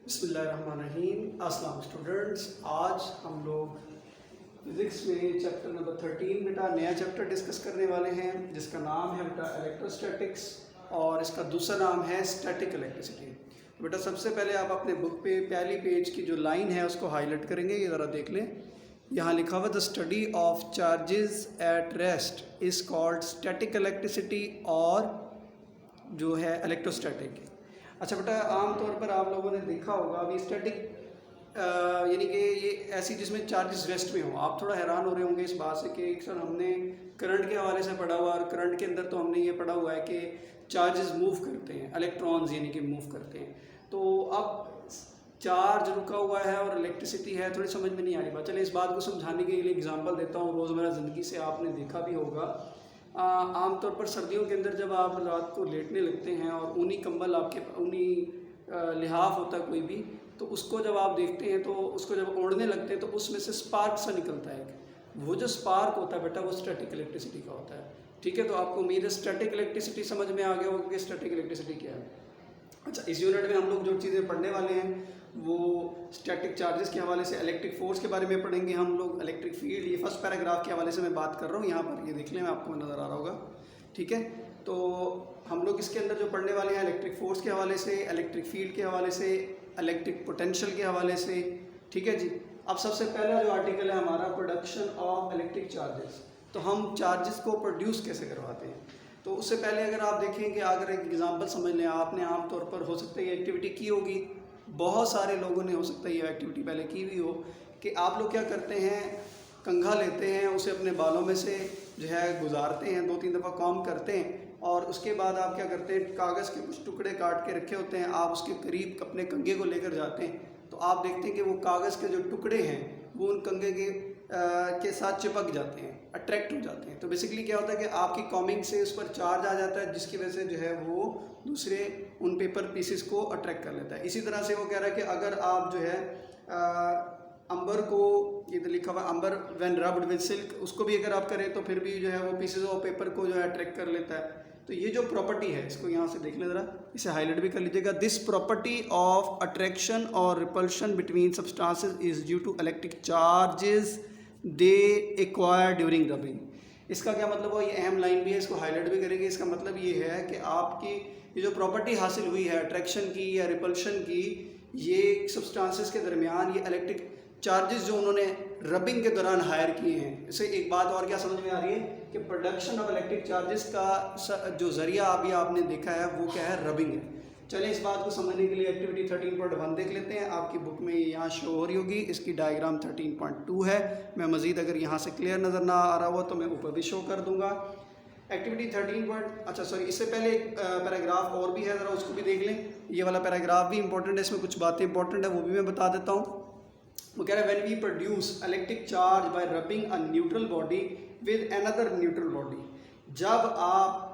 बिस्मिल्लाहिर्रहमानिर्रहीम। अस्सलाम स्टूडेंट्स, आज हम लोग फिज़िक्स में चैप्टर नंबर 13 बेटा नया चैप्टर डिस्कस करने वाले हैं जिसका नाम है बेटा इलेक्ट्रोस्टैटिक्स और इसका दूसरा नाम है स्टैटिक इलेक्ट्रिसिटी। तो बेटा सबसे पहले आप अपने बुक पे पहली पेज की जो लाइन है उसको हाईलाइट करेंगे, ये ज़रा देख लें। यहाँ लिखा हुआ the study of charges at rest is called static electricity और जो है इलेक्ट्रोस्टैटिक। अच्छा बेटा, आमतौर पर आप लोगों ने देखा होगा अभी स्टैटिक यानी कि ये ऐसी जिसमें चार्जेस रेस्ट में हो। आप थोड़ा हैरान हो रहे होंगे इस बात से कि सर हमने करंट के हवाले से पढ़ा हुआ और करंट के अंदर तो हमने ये पढ़ा हुआ है कि चार्जेस मूव करते हैं, इलेक्ट्रॉन्स यानी कि मूव करते हैं। तो अब चार्ज रुका हुआ है और इलेक्ट्रिसिटी है, थोड़ी समझ में नहीं आ रही बात। चलिए इस बात को समझाने के लिए एग्जांपल देता हूँ। रोज़मर्रा ज़िंदगी से आपने देखा भी होगा, आमतौर पर सर्दियों के अंदर जब आप रात को लेटने लगते हैं और ऊनी कंबल आपके ऊनी लिहाफ होता है कोई भी, तो उसको जब आप देखते हैं तो उसको जब ओढ़ने लगते हैं तो उसमें से स्पार्क सा निकलता है। वो जो स्पार्क होता है बेटा वो स्टैटिक इलेक्ट्रिसिटी का होता है। ठीक है, तो आपको उम्मीद है स्टैटिक इलेक्ट्रिसिटी समझ में आ गया होगा कि स्टैटिक इलेक्ट्रिसिटी क्या है। अच्छा, इस यूनिट में हम लोग जो चीज़ें पढ़ने वाले हैं वो स्टैटिक चार्जेस के हवाले से इलेक्ट्रिक फोर्स के बारे में पढ़ेंगे हम लोग। इलेक्ट्रिक फील्ड, ये फर्स्ट पैराग्राफ के हवाले से मैं बात कर रहा हूँ, यहाँ पर ये देख लें, आपको नज़र आ रहा होगा। ठीक है, तो हम लोग इसके अंदर जो पढ़ने वाले हैं इलेक्ट्रिक फोर्स के हवाले से, इलेक्ट्रिक फील्ड के हवाले से, इलेक्ट्रिक पोटेंशियल के हवाले से। ठीक है जी। अब सबसे पहला जो आर्टिकल है हमारा प्रोडक्शन ऑफ इलेक्ट्रिक चार्जेस। तो हम चार्जेस को प्रोड्यूस कैसे करवाते हैं। तो उससे पहले अगर आप देखें कि अगर एक एग्जांपल समझ लें, आपने आमतौर पर हो सकता है ये एक्टिविटी की होगी, बहुत सारे लोगों ने हो सकता है ये एक्टिविटी पहले की हुई हो कि आप लोग क्या करते हैं, कंघा लेते हैं, उसे अपने बालों में से जो है गुजारते हैं, 2-3 दफ़ा कॉम्ब करते हैं और उसके बाद आप क्या करते हैं, कागज़ के कुछ टुकड़े काट के रखे होते हैं, आप उसके करीब अपने कंघे को लेकर जाते हैं तो आप देखते हैं कि वो कागज़ के जो टुकड़े हैं वो उन कंघे के साथ चिपक जाते हैं, अट्रैक्ट हो जाते हैं। तो बेसिकली क्या होता है कि आपकी कॉमिंग से उस पर चार्ज आ जाता है जिसकी वजह से जो है वो दूसरे उन पेपर पीसेस को अट्रैक्ट कर लेता है। इसी तरह से वो कह रहा है कि अगर आप जो है अंबर को, ये तो लिखा हुआ अंबर व्हेन रब्ड विद सिल्क, उसको भी अगर आप करें तो फिर भी जो है वो पीसेस ऑफ पेपर को जो है अट्रैक्ट कर लेता है। तो ये जो प्रॉपर्टी है इसको यहाँ से देख लें ज़रा, इसे हाईलाइट भी कर लीजिएगा। दिस प्रॉपर्टी ऑफ अट्रैक्शन और repulsion between substances is due to electric charges they acquire during rubbing. इसका क्या मतलब है, ये अहम लाइन भी है, इसको हाईलाइट भी करेंगे। इसका मतलब ये है कि आपकी ये जो प्रॉपर्टी हासिल हुई है अट्रैक्शन की या रिपल्शन की, ये सब्सटेंसेस के दरमियान ये इलेक्ट्रिक चार्जेस जो उन्होंने रबिंग के दौरान हायर किए हैं। इससे एक बात और क्या समझ में आ रही है कि प्रोडक्शन ऑफ इलेक्ट्रिक चार्जेस का जो जरिया अभी आपने देखा है वो क्या है, रबिंग है। चलिए इस बात को समझने के लिए एक्टिविटी 13.1 देख लेते हैं। आपकी बुक में यहाँ शो हो रही होगी, इसकी डायग्राम 13.2 है। मैं मज़ीद अगर यहाँ से क्लियर नज़र ना आ रहा हो तो मैं ऊपर भी शो कर दूँगा। एक्टिविटी 13 इससे पहले एक पैराग्राफ और भी है, ज़रा उसको भी देख लें। ये वाला पैराग्राफ भी इंपॉर्टेंट है, इसमें कुछ बातें इंपॉर्टेंट है वो भी मैं बता देता हूँ। वो कह रहा है when we produce electric charge by rubbing a neutral body with another neutral body. जब आप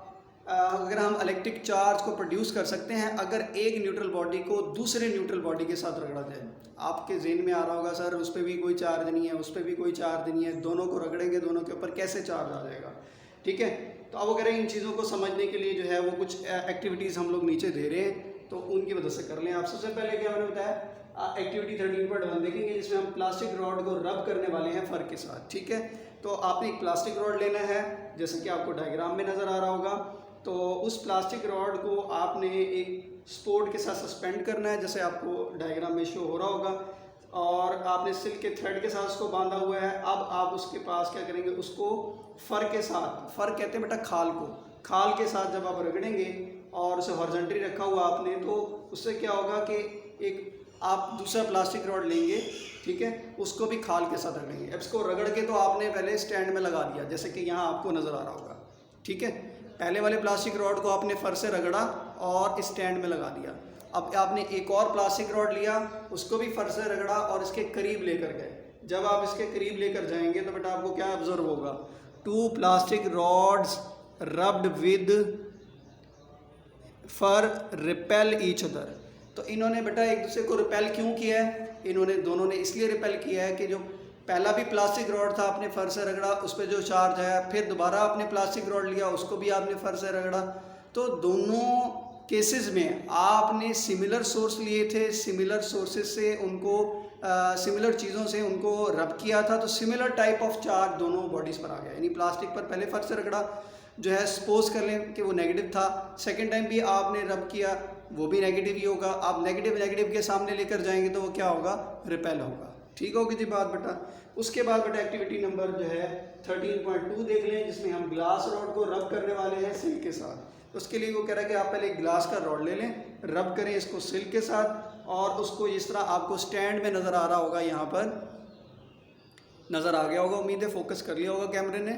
अगर हम इलेक्ट्रिक चार्ज को प्रोड्यूस कर सकते हैं अगर एक न्यूट्रल बॉडी को दूसरे न्यूट्रल बॉडी के साथ रगड़ा जाए। आपके ज़हन में आ रहा होगा सर उस पर भी कोई चार्ज नहीं है, उस पर भी कोई चार्ज नहीं है, दोनों को रगड़ेंगे, दोनों के ऊपर कैसे चार्ज आ जाएगा। ठीक है, तो अब वो कह रहे हैं इन चीज़ों को समझने के लिए जो है वो कुछ एक्टिविटीज़ हम लोग नीचे दे रहे हैं तो उनकी वजह से कर लें आप। सबसे पहले क्या मैंने बताया, एक्टिविटी 13.1 देखेंगे जिसमें हम प्लास्टिक रॉड को रब करने वाले हैं फर के साथ। ठीक है, तो आपने एक प्लास्टिक रॉड लेना है जैसे कि आपको डायग्राम में नज़र आ रहा होगा। तो उस प्लास्टिक रॉड को आपने एक स्पोर्ट के साथ सस्पेंड करना है जैसे आपको डायग्राम में शो हो रहा होगा, और आपने सिल्क के थ्रेड के साथ उसको बांधा हुआ है। अब आप उसके पास क्या करेंगे, उसको फर के साथ, फर कहते हैं बेटा खाल को, खाल के साथ जब आप रगड़ेंगे और उसे हॉरिजॉन्टली रखा हुआ आपने, तो उससे क्या होगा कि एक आप दूसरा प्लास्टिक रॉड लेंगे, ठीक है, उसको भी खाल के साथ रगड़ेंगे। अब इसको रगड़ के तो आपने पहले स्टैंड में लगा दिया जैसे कि यहाँ आपको नज़र आ रहा होगा। ठीक है, पहले वाले प्लास्टिक रॉड को आपने फर से रगड़ा और स्टैंड में लगा दिया। अब आपने एक और प्लास्टिक रॉड लिया, उसको भी फर से रगड़ा और इसके करीब लेकर गए। जब आप इसके करीब लेकर जाएंगे तो बेटा आपको क्या ऑब्जर्व होगा, 2 plastic rods rubbed with fur repel each other. तो इन्होंने बेटा एक दूसरे को रिपेल क्यों किया है, इन्होंने दोनों ने इसलिए रिपेल किया है कि जो पहला भी प्लास्टिक रॉड था आपने फर से रगड़ा, उस पर जो चार्ज आया, फिर दोबारा आपने प्लास्टिक रॉड लिया, उसको भी आपने फर से रगड़ा, तो दोनों केसेस में आपने सिमिलर सोर्स लिए थे, सिमिलर सोर्सेस से उनको सिमिलर चीज़ों से उनको रब किया था, तो सिमिलर टाइप ऑफ चार्ज दोनों बॉडीज़ पर आ गया। यानी प्लास्टिक पर पहले फर्स्ट से रगड़ा जो है, सपोज कर लें कि वो नेगेटिव था, सेकंड टाइम भी आपने रब किया, वो भी नेगेटिव ही होगा। आप नेगेटिव नेगेटिव के सामने लेकर जाएंगे तो वो क्या होगा, रिपेल होगा। ठीक होगी जी बात बेटा। उसके बाद बेटा एक्टिविटी नंबर जो है 13.2 देख लें, जिसमें हम ग्लास रॉड को रब करने वाले हैं सिल्क के साथ। उसके लिए वो कह रहा है कि आप पहले एक ग्लास का रॉड ले लें, रब करें इसको सिल्क के साथ, और उसको इस तरह आपको स्टैंड में नज़र आ रहा होगा, यहाँ पर नज़र आ गया होगा, उम्मीद है फोकस कर लिया होगा कैमरे ने।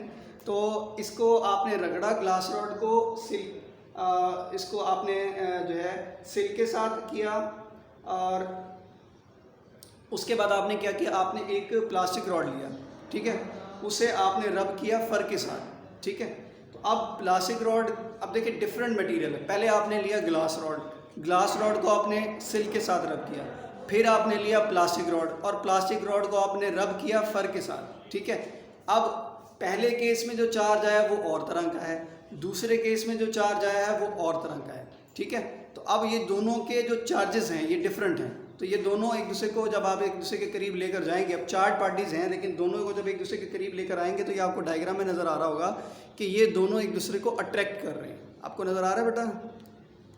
तो इसको आपने रगड़ा ग्लास रॉड को सिल्क, इसको आपने जो है सिल्क के साथ किया, और उसके बाद आपने क्या किया, आपने एक प्लास्टिक रॉड लिया, ठीक है, उसे आपने रब किया फर के साथ। ठीक है, तो अब प्लास्टिक रॉड, अब देखिए डिफरेंट मटेरियल है। पहले आपने लिया ग्लास रॉड, ग्लास रॉड को आपने सिल्क के साथ रब किया, फिर आपने लिया प्लास्टिक रॉड, और प्लास्टिक रॉड को आपने रब किया फर के साथ। ठीक है, अब पहले केस में जो चार्ज आया वो और तरह का है, दूसरे केस में जो चार्ज आया है वो और तरह का है। ठीक है, तो अब ये दोनों के जो चार्जेस हैं ये डिफरेंट हैं। तो ये दोनों एक दूसरे को जब आप एक दूसरे के करीब लेकर जाएंगे, अब चार पार्टीज हैं लेकिन दोनों को जब एक दूसरे के करीब लेकर आएंगे तो ये आपको डायग्राम में नज़र आ रहा होगा कि ये दोनों एक दूसरे को अट्रैक्ट कर रहे हैं। आपको नज़र आ रहा है बेटा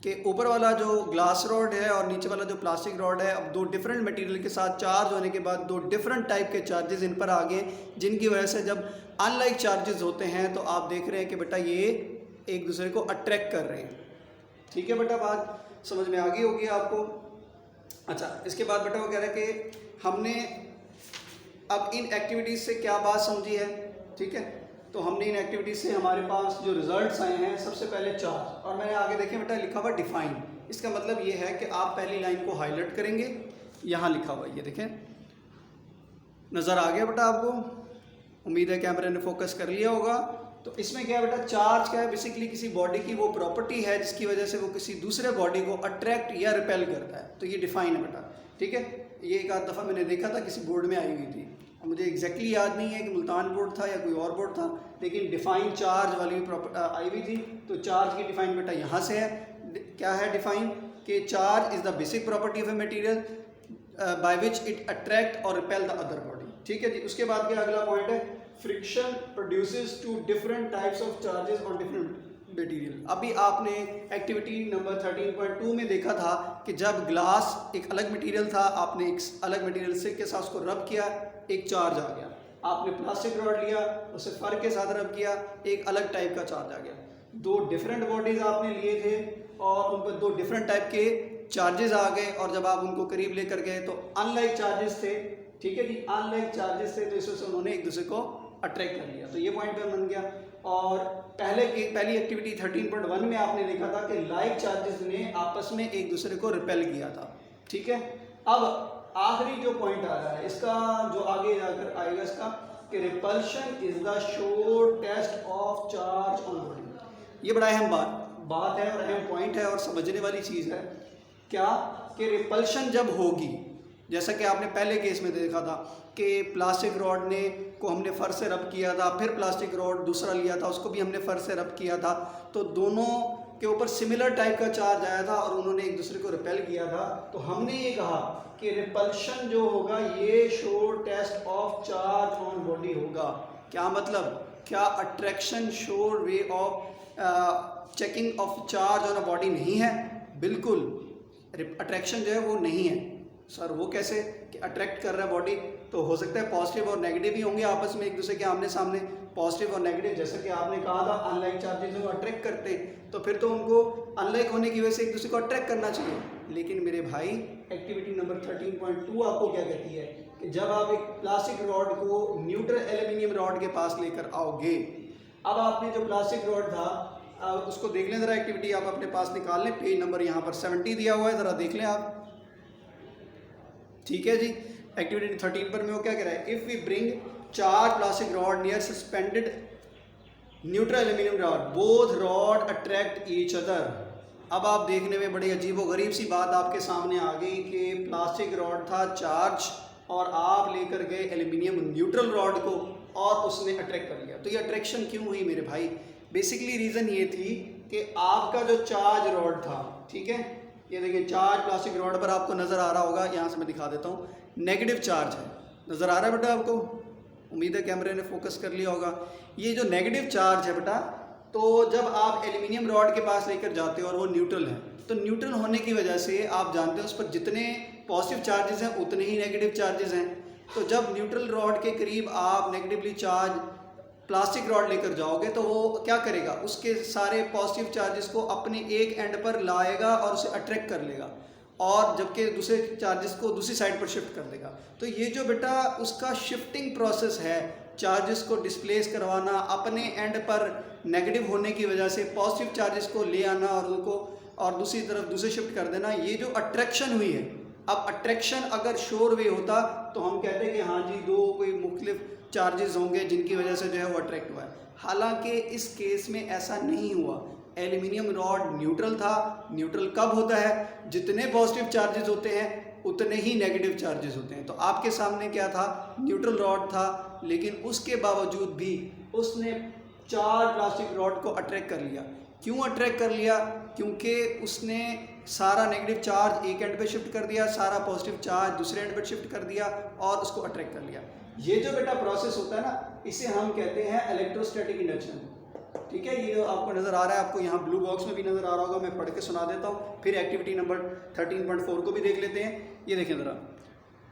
कि ऊपर वाला जो ग्लास रॉड है और नीचे वाला जो प्लास्टिक रॉड है, अब दो डिफरेंट मटेरियल के साथ चार्ज होने के बाद दो डिफरेंट टाइप के चार्जेस इन पर आ गए, जिनकी वजह से जब अनलाइक चार्जेस होते हैं तो आप देख रहे हैं कि बेटा ये एक दूसरे को अट्रैक्ट कर रहे हैं। ठीक है बेटा, बात समझ में आ गई होगी आपको। अच्छा, इसके बाद बेटा वो कह रहा है कि हमने अब इन एक्टिविटीज़ से क्या बात समझी है। ठीक है, तो हमने इन एक्टिविटीज़ से हमारे पास जो रिजल्ट्स आए हैं, सबसे पहले चार्ज, और मैंने आगे देखें बेटा लिखा हुआ डिफाइन। इसका मतलब ये है कि आप पहली लाइन को हाईलाइट करेंगे, यहाँ लिखा हुआ ये देखें, नज़र आ गया बेटा आपको, उम्मीद है कैमरे ने फोकस कर लिया होगा। तो इसमें क्या है बेटा, चार्ज क्या है, बेसिकली किसी बॉडी की वो प्रॉपर्टी है जिसकी वजह से वो किसी दूसरे बॉडी को अट्रैक्ट या रिपेल करता है, तो ये डिफाइन है बेटा। ठीक है, ये एक आध दफ़ा मैंने देखा था किसी बोर्ड में आई हुई थी, मुझे एग्जैक्टली याद नहीं है कि मुल्तान बोर्ड था या कोई और बोर्ड था, लेकिन डिफाइन चार्ज वाली आई हुई थी। तो चार्ज की डिफाइन बेटा यहाँ से है, क्या है डिफाइन, कि charge is the basic property of a material by which it attract और रिपेल द अदर बॉडी। ठीक है जी, उसके बाद क्या अगला पॉइंट है, friction produces two different types of charges on different material. अभी आपने एक्टिविटी नंबर 13.2 में देखा था कि जब ग्लास एक अलग मटेरियल था, आपने एक अलग मटेरियल से के साथ उसको रब किया, एक चार्ज आ गया। आपने प्लास्टिक रॉड लिया, उसे फर के साथ रब किया, एक अलग टाइप का चार्ज आ गया। दो डिफरेंट बॉडीज आपने लिए थे और उन पर दो डिफरेंट टाइप के चार्जेस आ गए, और जब आप उनको करीब लेकर गए तो अनलाइक चार्जेस थे। ठीक है जी, अनलाइक चार्जेस थे, तो इस वजह से उन्होंने एक दूसरे को अट्रैक्ट कर लिया। तो ये पॉइंट पे बन गया। और पहली एक्टिविटी 13.1 में आपने देखा था कि लाइक चार्जेस ने आपस में एक दूसरे को रिपेल किया था। ठीक है, अब आखिरी जो पॉइंट आ रहा है इसका, जो आगे जाकर आएगा इसका, कि repulsion is the sure test of charge on body. ये बड़ा अहम बात है और अहम पॉइंट है और समझने वाली चीज़ है। क्या कि रिपल्शन जब होगी, जैसा कि आपने पहले केस में देखा था कि प्लास्टिक रॉड ने को हमने फर से रब किया था, फिर प्लास्टिक रॉड दूसरा लिया था, उसको भी हमने फर से रब किया था, तो दोनों के ऊपर सिमिलर टाइप का चार्ज आया था और उन्होंने एक दूसरे को रिपेल किया था। तो हमने ये कहा कि रिपल्शन जो होगा ये sure test of charge on body होगा। क्या मतलब, क्या attraction sure way of checking of charge on a body नहीं है? बिल्कुल, अट्रैक्शन जो है वो नहीं है। सर वो कैसे कि अट्रैक्ट कर रहा है बॉडी, तो हो सकता है पॉजिटिव और नेगेटिव ही होंगे आपस में एक दूसरे के आमने सामने, पॉजिटिव और नेगेटिव, जैसा कि आपने कहा था अनलाइक चार्जेस को अट्रैक्ट करते, तो फिर तो उनको अनलाइक होने की वजह से एक दूसरे को अट्रैक्ट करना चाहिए। लेकिन मेरे भाई एक्टिविटी नंबर 13.2 आपको क्या कहती है कि जब आप एक प्लास्टिक रॉड को न्यूट्रल एल्यूमिनियम रॉड के पास लेकर आओगे, अब आपने जो प्लास्टिक रॉड था उसको देख लें ज़रा, एक्टिविटी आप अपने पास निकाल लें, पेज नंबर यहाँ पर 70 दिया हुआ है, ज़रा देख लें आप। ठीक है जी, एक्टिविटी 13 पर में वो क्या कह रहा है, इफ़ वी ब्रिंग चार plastic rod near suspended neutral aluminium rod, both rod attract each other. अब आप देखने में बड़ी अजीब व गरीब सी बात आपके सामने आ गई कि प्लास्टिक रॉड था चार्ज और आप लेकर गए एल्यूमिनियम न्यूट्रल रॉड को और उसने अट्रैक्ट कर लिया। तो ये अट्रैक्शन क्यों हुई मेरे भाई? बेसिकली रीज़न ये थी कि आपका जो चार्ज रॉड था ठीक है। ये देखिए चार्ज प्लास्टिक रॉड पर आपको नज़र आ रहा होगा, यहाँ से मैं दिखा देता हूँ, नेगेटिव चार्ज है, नज़र आ रहा है बेटा आपको, उम्मीद है कैमरे ने फोकस कर लिया होगा। ये जो नेगेटिव चार्ज है बेटा, तो जब आप एल्यूमिनियम रॉड के पास लेकर जाते हो और वो न्यूट्रल है, तो न्यूट्रल होने की वजह से आप जानते हो उस पर जितने पॉजिटिव चार्जेस हैं उतने ही नेगेटिव चार्जेस हैं। तो जब न्यूट्रल रॉड के करीब आप नेगेटिवली चार्ज प्लास्टिक रॉड लेकर जाओगे तो वो क्या करेगा, उसके सारे पॉजिटिव चार्जेस को अपने एक एंड पर लाएगा और उसे अट्रैक्ट कर लेगा, और जबकि दूसरे चार्जेस को दूसरी साइड पर शिफ्ट कर देगा। तो ये जो बेटा उसका शिफ्टिंग प्रोसेस है, चार्जेस को डिस्प्लेस करवाना, अपने एंड पर नेगेटिव होने की वजह से पॉजिटिव चार्जेस को ले आना और उनको और दूसरी तरफ दूसरे शिफ्ट कर देना, ये जो अट्रैक्शन हुई है। अब अट्रैक्शन अगर शोर वे होता तो हम कहते हैं कि हाँ जी दो कोई मुख्तलिफ चार्जेस होंगे जिनकी वजह से जो है वो अट्रैक्ट हुआ है। हालांकि इस केस में ऐसा नहीं हुआ। एल्यूमिनियम रॉड न्यूट्रल था। न्यूट्रल कब होता है, जितने पॉजिटिव चार्जेस होते हैं उतने ही नेगेटिव चार्जेस होते हैं। तो आपके सामने क्या था, न्यूट्रल रॉड था, लेकिन उसके बावजूद भी उसने चार प्लास्टिक रॉड को अट्रैक्ट कर लिया। क्यों अट्रैक्ट कर लिया, क्योंकि उसने सारा नेगेटिव चार्ज एक एंड पे शिफ्ट कर दिया, सारा पॉजिटिव चार्ज दूसरे एंड पे शिफ्ट कर दिया और उसको अट्रैक्ट कर लिया। ये जो बेटा प्रोसेस होता है ना, इसे हम कहते हैं इलेक्ट्रोस्टैटिक इंडक्शन। ठीक है, ये जो आपको नज़र आ रहा है, आपको यहाँ ब्लू बॉक्स में भी नज़र आ रहा होगा, मैं पढ़ के सुना देता हूँ, फिर एक्टिविटी नंबर 13.4 को भी देख लेते हैं। ये देखें ज़रा,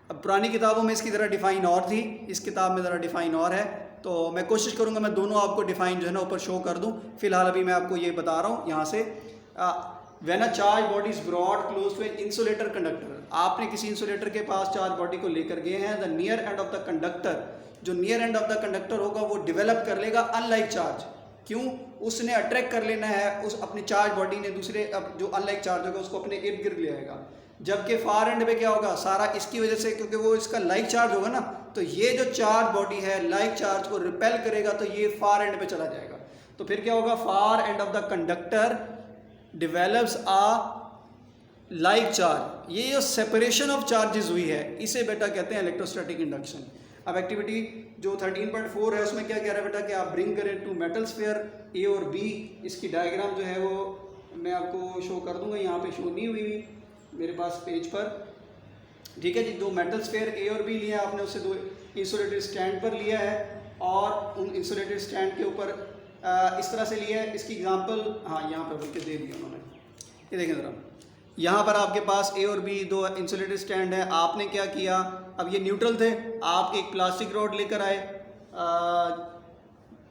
अब पुरानी किताबों में इसकी ज़रा डिफ़ाइन और थी, इस किताब में ज़रा डिफ़ाइन और है, तो मैं कोशिश करूँगा मैं दोनों आपको डिफ़ाइन जो है ना ऊपर शो कर दूँ। फिलहाल अभी मैं आपको ये बता रहा हूँ यहाँ से। When a charge body is brought close to an insulator conductor, आपने किसी इंसुलेटर के पास चार्ज बॉडी को लेकर गए हैं, the near end of the conductor, जो near end of the conductor होगा वो डेवलप कर लेगा अनलाइक चार्ज। क्यों, उसने अट्रैक्ट कर लेना है, उस अपनी चार्ज बॉडी ने दूसरे जो अनलाइक चार्ज होगा उसको अपने इर्द गिर्द ले आएगा। जबकि फार एंड पे क्या होगा, सारा इसकी वजह से, क्योंकि वो इसका लाइक चार्ज होगा ना, तो ये जो चार्ज बॉडी है लाइक चार्ज को रिपेल करेगा, तो ये फार एंड पे चला जाएगा। तो फिर क्या होगा, far end of the conductor develops a like charge. ये जो सेपरेशन ऑफ चार्जेस हुई है इसे बेटा कहते हैं इलेक्ट्रोस्टैटिक इंडक्शन। अब एक्टिविटी जो 13.4 है उसमें क्या कह रहा है बेटा कि आप ब्रिंग करें टू मेटल स्फीयर ए और बी। इसकी डायग्राम जो है वो मैं आपको शो कर दूंगा, यहाँ पे शो नहीं हुई मेरे पास पेज पर। ठीक है जी, दो मेटल स्फीयर ए और बी लिया आपने, उससे दो इंसुलेटेड स्टैंड पर लिया है और उन इंसुलेटेड स्टैंड के ऊपर इस तरह से लिया है। इसकी एग्जांपल हाँ यहाँ पर बोल के दे दिया उन्होंने। ये देखें ज़रा, यहाँ पर आपके पास ए और बी दो इंसुलेटेड स्टैंड है। आपने क्या किया, अब ये न्यूट्रल थे, आप एक प्लास्टिक रॉड लेकर आए,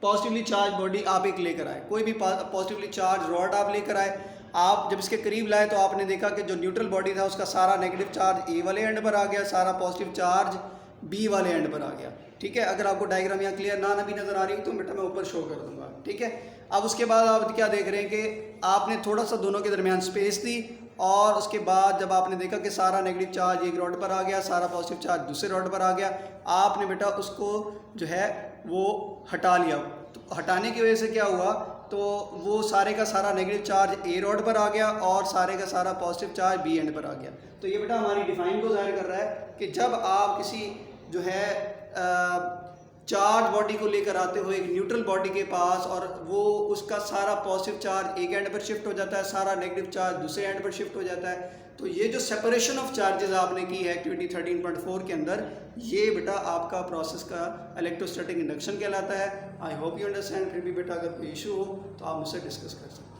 पॉजिटिवली चार्ज बॉडी आप एक लेकर आए, कोई भी पॉजिटिवली चार्ज रॉड आप लेकर आए। आप जब इसके करीब लाए तो आपने देखा कि जो न्यूट्रल बॉडी था उसका सारा नेगेटिव चार्ज ए वाले एंड पर आ गया, सारा पॉजिटिव चार्ज बी वाले एंड पर आ गया। ठीक है, अगर आपको डायग्राम यहाँ क्लियर ना भी नज़र आ रही तो बेटा मैं ऊपर शो कर दूंगा। ठीक है, अब उसके बाद आप क्या देख रहे हैं कि आपने थोड़ा सा दोनों के दरमियान स्पेस दी, और उसके बाद जब आपने देखा कि सारा नेगेटिव चार्ज एक रॉड पर आ गया, सारा पॉजिटिव चार्ज दूसरे रॉड पर आ गया, आपने बेटा उसको जो है वो हटा लिया। तो हटाने की वजह से क्या हुआ, तो वो सारे का सारा नेगेटिव चार्ज ए रॉड पर आ गया और सारे का सारा पॉजिटिव चार्ज बी एंड पर आ गया। तो ये बेटा हमारी डिफाइन को जाहिर कर रहा है कि जब आप किसी जो है चार्ज बॉडी को लेकर आते हो एक न्यूट्रल बॉडी के पास, और वो उसका सारा पॉजिटिव चार्ज एक एंड पर शिफ्ट हो जाता है, सारा नेगेटिव चार्ज दूसरे एंड पर शिफ्ट हो जाता है। तो ये जो सेपरेशन ऑफ चार्जेस आपने की है एक्टिविटी 13.4 के अंदर, ये बेटा आपका प्रोसेस का इलेक्ट्रोस्टैटिक इंडक्शन कहलाता है। I hope you understand. फिर भी बेटा अगर कोई इशू हो तो आप मुझसे डिस्कस कर सकते हैं।